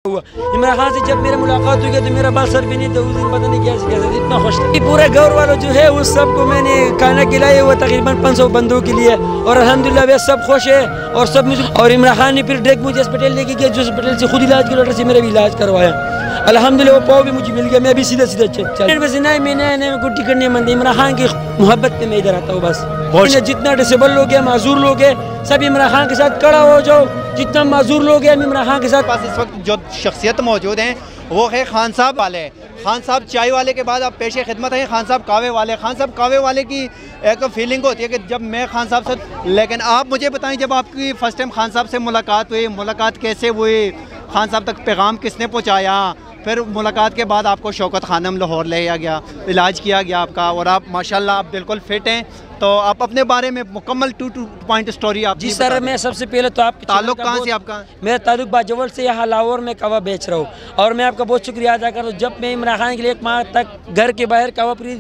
हुआ इमरान खान से जब मेरी मुलाकात हुई तो मेरा बाल सर भी नहीं था उस दिन, पता नहीं कैसे इतना खुश था। पूरे घर वालों जो है उस सबको मैंने खाना खिलाया हुआ तकरीबन 500 बंदों के लिए, और अल्हम्दुलिल्लाह वे सब खुश है और सब मुझे। और इमरान खान ने फिर डायरेक्ट मुझे अस्पताल लेके गया, जो अस्पताल से खुद इलाज किया, डॉक्टर से मेरा भी इलाज करवाया। अल्हम्दुलिल्लाह वो पाव भी मुझे मिल गया, मैं भी सीधा चल वैसे नहीं मैं गुट्टी करने मन इमरान खान की मोहब्बत में मैं इधर आता हूँ बस। जितना डिसेबल लोग हैं, माजूर लोग हैं, सब इमरान खान के साथ खड़ा हो जाओ। जितना माजूर लोग हैं इमरान खान के साथ। पास इस वक्त जो शख्सियत मौजूद हैं वो है खान साहब वाले। खान साहब चाय वाले के बाद अब पेशे खिदमत है खान साहब कावे वाले। खान साहब कावे वाले की एक फीलिंग होती है कि जब मैं खान साहब से, लेकिन आप मुझे बताएं जब आपकी फ़र्स्ट टाइम खान साहब से मुलाकात हुई, मुलाकात कैसे हुई, खान साहब तक पैगाम किसने पहुँचाया, फिर मुलाकात के बाद आपको शौकत खानम लाहौर ले गया, इलाज किया गया आपका, और आप माशाल्लाह आप बिल्कुल फिट हैं। तो आप अपने बारे में मुकम्मल 2 पॉइंट स्टोरी आप जी सर। मैं सबसे पहले तो आप ताल्लुक कहाँ से आपका? मेरा ताल्लुक बाजवल से, यहाँ लाहौर में कवा बेच रहा हूँ, और मैं आपका बहुत शुक्रिया अदा करता हूँ। जब मैं इमरान खान के लिए 1 माह तक घर के बाहर कवा फ्री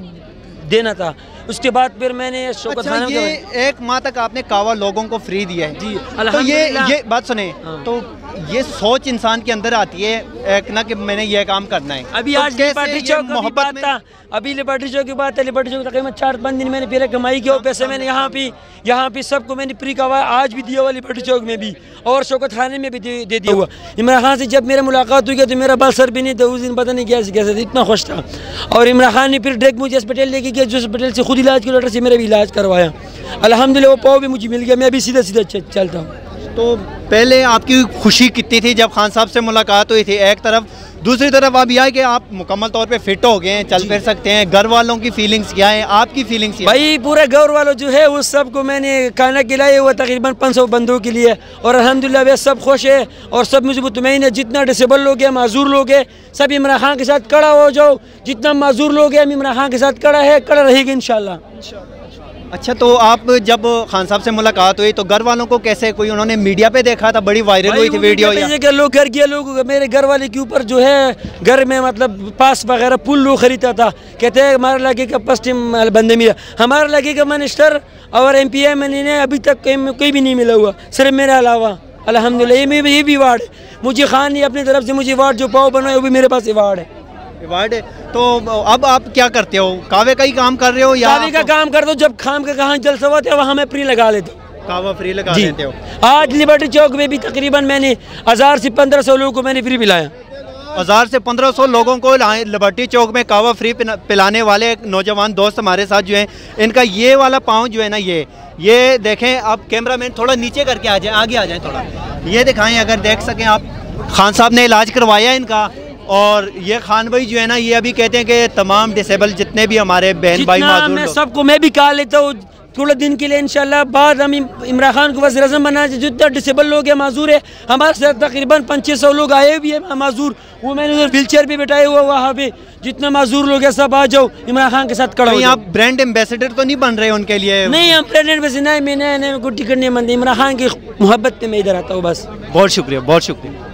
देना था, उसके बाद फिर मैंने शौकत खानम ये 1 माह तक आपने कावा लोगों को फ्री दिया है जी। तो ये बात सुने, तो ये सोच इंसान के अंदर आती है एक ना कि मैंने ये काम करना है। अभी तो आज लिबर्टी चौक मोहब्बत में था, अभी लिबर्टी चौक की बात है। लिबर्टी चौक तकरीबन 4-5 दिन मैंने फिर कमाई किया, पैसे मैंने यहाँ पे सबको मैंने फ्री कवा आज भी दिया हुआ, लिबर्टी चौक में भी और शौकत खाने में भी दे दिया हुआ। इमरान खान से जब मेरी मुलाकात हुई तो मेरा बाल सर भी नहीं था उस दिन, पता नहीं कैसे इतना खुश था। और इमरान खान ने फिर डायरेक्ट मुझे अस्पताल लेके गया, जो अस्पताल से खुद इलाज किया, डॉक्टर से मेरा भी इलाज करवाया। अल्हम्दुलिल्लाह वो पाव भी मुझे मिल गया, मैं भी सीधा चलता हूँ। तो पहले आपकी खुशी कितनी थी जब खान साहब से मुलाकात हुई थी एक तरफ, दूसरी तरफ अब यह है कि आप मुकम्मल तौर पे फिट हो गए हैं, चल फिर सकते हैं। घर वालों की फीलिंग्स क्या है, आपकी फीलिंग्स? भाई पूरे घर वालों जो है उस सबको मैंने खाना खिलाया हुआ तकरीबन 500 बंदों के लिए, और अल्हम्दुलिल्लाह वे सब खुश है और सब मुझे मुतमईन है। जितना डिसेबल लोग हैं, माजूर लोग हैं, सब इमरान खान के साथ खड़ा हो जाओ। जितना माजूर लोग हैं इमरान खान के साथ खड़ा रहेगा इंशाल्लाह। अच्छा, तो आप जब खान साहब से मुलाकात हुई तो घर वालों को कैसे, कोई उन्होंने मीडिया पे देखा था, बड़ी वायरल हुई थी वीडियो? लोग घर के लोग मेरे घर वाले के ऊपर जो है घर में मतलब पास वगैरह पुल लोग खरीदता था, कहते हैं हमारे इलाके का पश्चिम बंदे मिला, हमारे इलाके का मिनिस्टर और MP ने अभी तक कोई भी नहीं मिला हुआ, सिर्फ मेरे अलावा। अल्हम्दुलिल्लाह ये भी वार्ड है मुझे, खान ने अपनी तरफ से मुझे वार्ड जो पाव बनवाए वो भी मेरे पास वार्ड है। तो अब आप क्या करते हो, कावे का ही काम कर रहे हो या कावे का काम करते हो? जब खाम का कहाँ जलसा होता है वहाँ मैं फ्री लगा लेता हूँ, कावा फ्री लगा लेते हो। आज लिबर्टी चौक में भी तकरीबन मैंने 1000 से 1500 लोगों को मैंने फ्री पिलाया। 1000 से 1500 लोगों को लिबर्टी चौक में कावा फ्री पिलाने वाले एक नौजवान दोस्त हमारे साथ जो हैं, इनका ये वाला पाँव जो है ना, ये देखें आप, कैमरामैन थोड़ा नीचे करके आ जाए, आगे आ जाएं थोड़ा, ये दिखाएं अगर देख सकें आप। खान साहब ने इलाज करवाया इनका, और ये खान भाई जो है ना, ये अभी कहते हैं कि तमाम डिसेबल जितने भी हमारे बहन भाई माजूर, मैं सबको मैं भी कहा लेता हूँ थोड़ा दिन के लिए इंशाल्लाह। बाद हम इमरान खान को वज़ीर आज़म बनाए, जितना डिसेबल लोग हैं, माजूर है, हमारे साथ तकरीबन 500-600 लोग आए भी हैं माजूर, वो मैंने उधर व्हीलचेयर भी बैठाए हुआ वहाँ पे। जितना माजूर लोग हैं सब आ जाओ, इमरान खान के साथ खड़ा हो। आप ब्रांड एम्बेसडर तो नहीं बन रहे उनके लिए? नहीं, हम ब्रांड एम्बेसडर नहीं, मैं गुट्टी करने मन इमरान खान की मोहब्बत में मैं इधर आता हूँ बस। बहुत शुक्रिया, बहुत शुक्रिया।